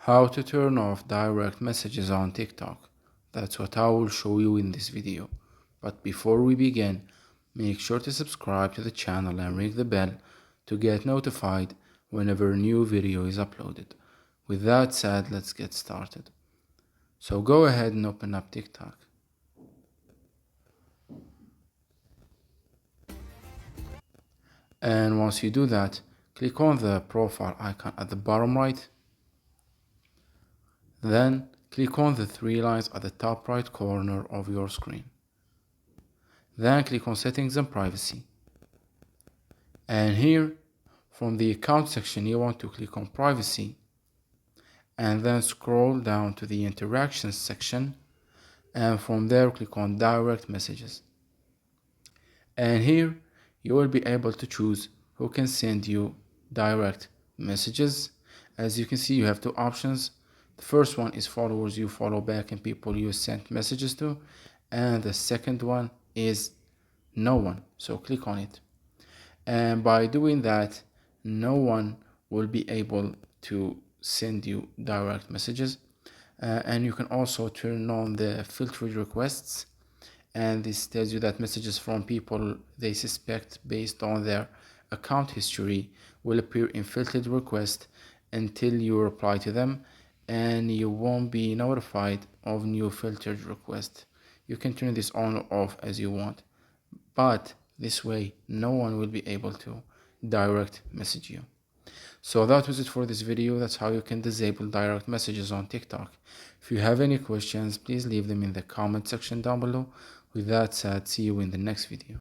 How to turn off direct messages on TikTok. That's what I will show you in this video. But before we begin, make sure to subscribe to the channel and ring the bell to get notified whenever a new video is uploaded. With that said, let's get started. So go ahead and open up TikTok. And once you do that, click on the profile icon at the bottom right. Then click on the three lines at the top right corner of your screen. Then click on Settings and Privacy. And here, from the Account section, you want to click on Privacy. And then scroll down to the Interactions section. And from there, click on Direct Messages. And here, you will be able to choose who can send you direct messages. As you can see, you have two options. The first one is followers you follow back and people you sent messages to. And the second one is no one. So click on it. And by doing that, no one will be able to send you direct messages. And you can also turn on the filtered requests. And this tells you that messages from people they suspect based on their account history will appear in filtered requests until you reply to them, and you won't be notified of new filtered requests. You can turn this on or off as you want, but this way no one will be able to direct message you. So that was it for this video. That's how you can disable direct messages on TikTok. If you have any questions, please leave them in the comment section down below. With that said, see you in the next video.